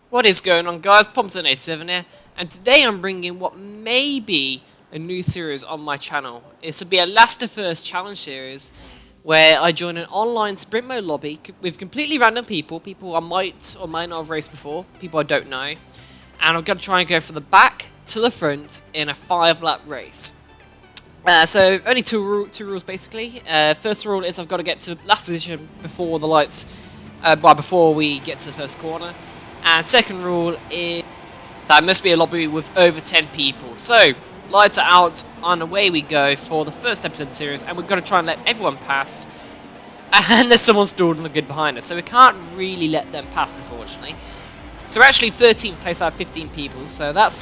What is going on, guys? Pompson87 here, and today I'm bringing what may be a new series on my channel. This will be a Last to First challenge series where I join an online sprint mode lobby with completely random people I might or might not have raced before, people I don't know, and I'm going to try and go from the back to the front in a 5-lap race. So only two rules basically. First rule is I've got to get to last position before the lights, before we get to the first corner. And second rule is that it must be a lobby with over 10 people. So lights are out, and away we go for the first episode of the series, and we're going to try and let everyone past. And there's someone stored on the grid behind us, so we can't really let them past, unfortunately. So we're actually 13th place out of 15 people, so that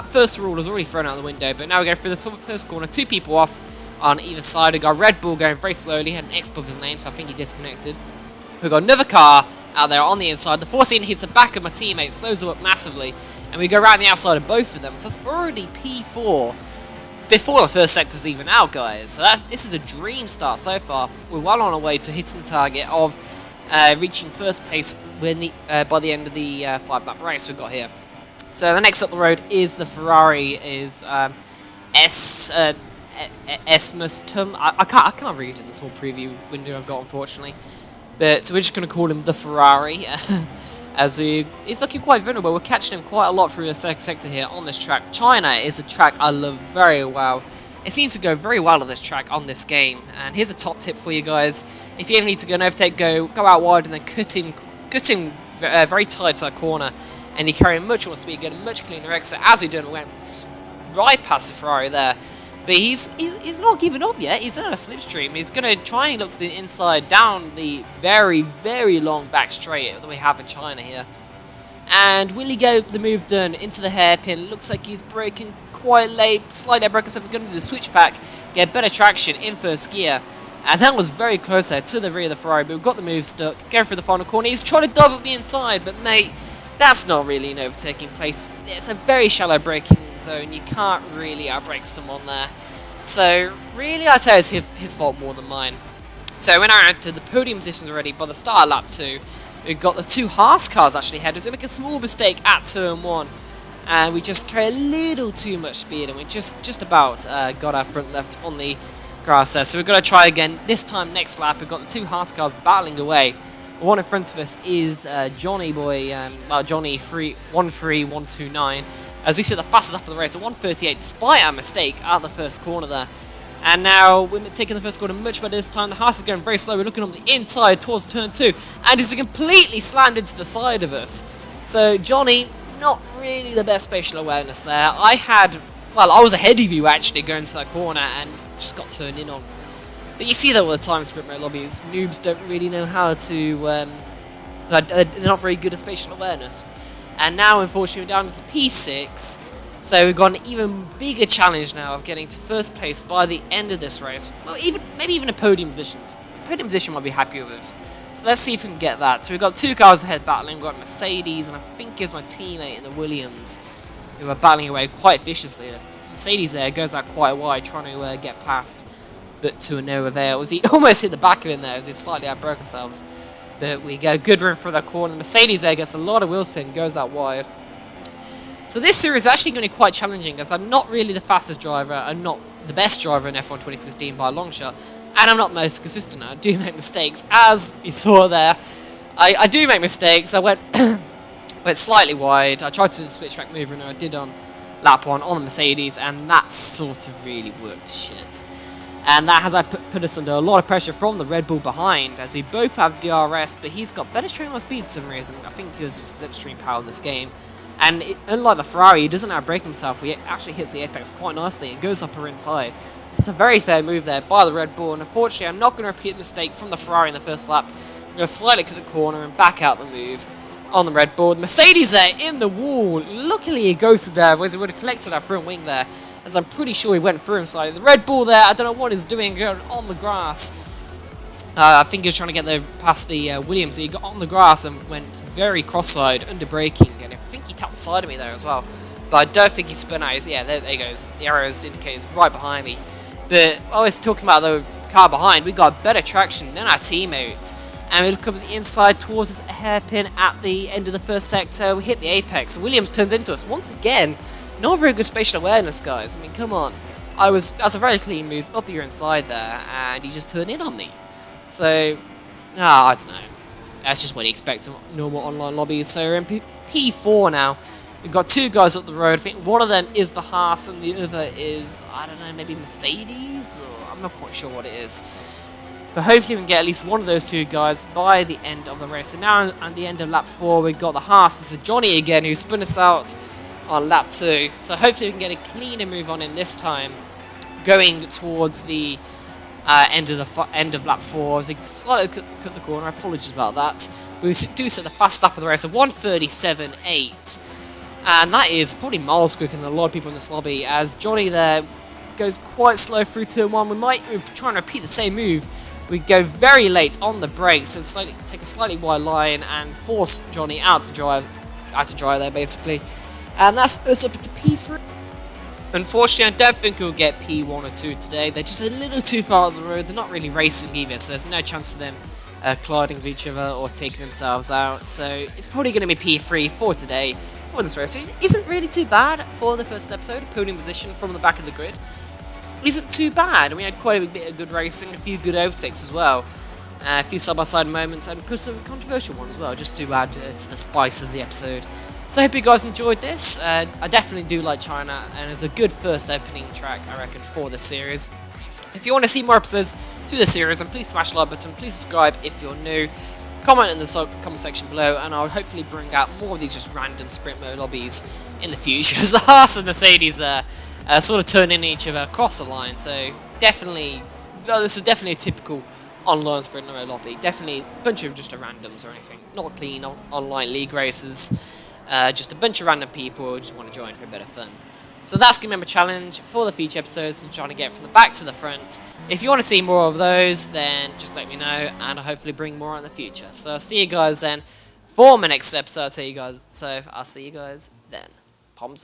first rule was already thrown out the window, but now we go through this first corner, 2 people off on either side. We've got Red Bull going very slowly, had an X above his name, so I think he disconnected. We've got another car out there on the inside. The 14 hits the back of my teammate, slows them up massively, and we go around the outside of both of them, so it's already P4 before the first sector's even out, guys. So this is a dream start so far. We're well on our way to hitting the target of reaching first place when by the end of the 5-lap race we've got here. So the next up the road is the Ferrari, is Esmustum. I can't read in this whole preview window I've got, unfortunately. But so we're just going to call him the Ferrari, as he's looking quite vulnerable. We're catching him quite a lot through the second sector here on this track. China is a track I love very well. It seems to go very well on this track on this game. And here's a top tip for you guys: if you ever need to go and overtake, go out wide and then cut in very tight to that corner, and you're carrying much more speed, get a much cleaner exit. As we done, we went right past the Ferrari there. But he's not giving up yet. He's on a slipstream. He's going to try and look to the inside down the very, very long back straight that we have in China here. And will he get the move done into the hairpin? Looks like he's braking quite late. Slightly broken, so we're going to do the switchback, get better traction in first gear. And that was very close there to the rear of the Ferrari, but we've got the move stuck. Going through the final corner. He's trying to dive up the inside, but mate, that's not really an overtaking place. It's a very shallow braking zone. You can't really outbrake someone there. So really, I'd say it's his fault more than mine. So we're now into the podium positions already by the start of lap 2. We've got the 2 Haas cars actually ahead. So we make a small mistake at turn 1. And we just carry a little too much speed. And we just about got our front left on the grass there. So we've got to try again. This time next lap, we've got the 2 Haas cars battling away. The one in front of us is Johnny Boy, Johnny 13129. As we see the fastest up of the race at 1:38, despite our mistake at the first corner there. And now we're taking the first corner much better this time. The Haas is going very slow. We're looking on the inside towards turn 2, and it's completely slammed into the side of us. So Johnny, not really the best spatial awareness there. I was ahead of you actually going to that corner and just got turned in on. But you see that all the time in sprint mode lobbies. Noobs don't really know how to, they're not very good at spatial awareness. And now, unfortunately, we're down to P6, so we've got an even bigger challenge now of getting to first place by the end of this race. Well, maybe even a podium position. Podium position might be happy with us. So let's see if we can get that. So we've got 2 cars ahead battling. We've got Mercedes, and I think it's my teammate in the Williams, who are battling away quite viciously. The Mercedes there goes out quite wide, trying to get past, but to no avail. He almost hit the back of him there as he slightly outbroke ourselves. But we get a good run through that corner. The Mercedes there gets a lot of wheel spin, goes out wide. So this series is actually going to be quite challenging, as I'm not really the fastest driver. I'm not the best driver in F1 2016 by a long shot. And I'm not most consistent. I do make mistakes, as you saw there. I do make mistakes. I went slightly wide. I tried to do the switchback maneuver, and I did on lap 1 on the Mercedes, and that sort of really worked to shit. And that has put us under a lot of pressure from the Red Bull behind, as we both have DRS, but he's got better straight line speed for some reason. I think he was just slipstream power in this game. And unlike the Ferrari, he doesn't outbrake himself. He actually hits the apex quite nicely and goes up or inside. So it's a very fair move there by the Red Bull, and unfortunately I'm not going to repeat the mistake from the Ferrari in the first lap. I'm going to slightly cut the corner and back out the move on the Red Bull. The Mercedes there in the wall. Luckily he ghosted there, otherwise he would have collected that front wing there, as I'm pretty sure he went through him slightly. The Red Bull there, I don't know what he's doing, going on the grass. I think he was trying to get past the Williams. He got on the grass and went very cross-side, under braking, and I think he tapped the side of me there as well. But I don't think he spun out. Yeah, there he goes. The arrows indicate he's right behind me. But I was talking about the car behind. We got better traction than our teammates. And we look up the inside towards this hairpin at the end of the first sector. We hit the apex. Williams turns into us once again. Not very good spatial awareness, guys. I mean, come on. That's a very clean move up your inside there, and he just turned in on me. So, I don't know. That's just what you expect from normal online lobbies. So we're in P4 now. We've got two guys up the road. I think one of them is the Haas, and the other is, I don't know, maybe Mercedes? Or I'm not quite sure what it is. But hopefully we can get at least one of those two guys by the end of the race. So now at the end of lap 4, we've got the Haas. It's Johnny again, who spun us out on lap 2. So hopefully we can get a cleaner move on him this time, going towards the end of lap 4. As he slightly cut the corner, apologies about that. We do set the fast lap of the race of 1:37.8. And that is probably miles quicker than a lot of people in this lobby, as Johnny there goes quite slow through turn 1. We might try and repeat the same move. We go very late on the brakes, so take a slightly wide line and force Johnny out to dry there, basically. And that's us up to P3. Unfortunately, I don't think we'll get P1 or 2 today. They're just a little too far on the road. They're not really racing either, so there's no chance of them colliding with each other or taking themselves out. So it's probably going to be P3 for today for this race, which isn't really too bad for the first episode. Podium position from the back of the grid isn't too bad. We had quite a bit of good racing, a few good overtakes as well, a few side-by-side moments, and of a controversial one as well, just to add to the spice of the episode. So I hope you guys enjoyed this. I definitely do like China, and it's a good first opening track, I reckon, for this series. If you want to see more episodes to the series, then please smash the like button, please subscribe if you're new, comment in the comment section below, and I'll hopefully bring out more of these just random sprint mode lobbies in the future, as the Haas and Mercedes sort of turn in each other across the line. So definitely, this is definitely a typical online sprint mode lobby. Definitely a bunch of just randoms or anything. Not clean online league races. Just a bunch of random people who just want to join for a bit of fun. So that's going to be my challenge for the future episodes, trying to get from the back to the front. If you want to see more of those, then just let me know, and I'll hopefully bring more in the future. So I'll see you guys then for my next episode. I'll see you guys then. Palms up.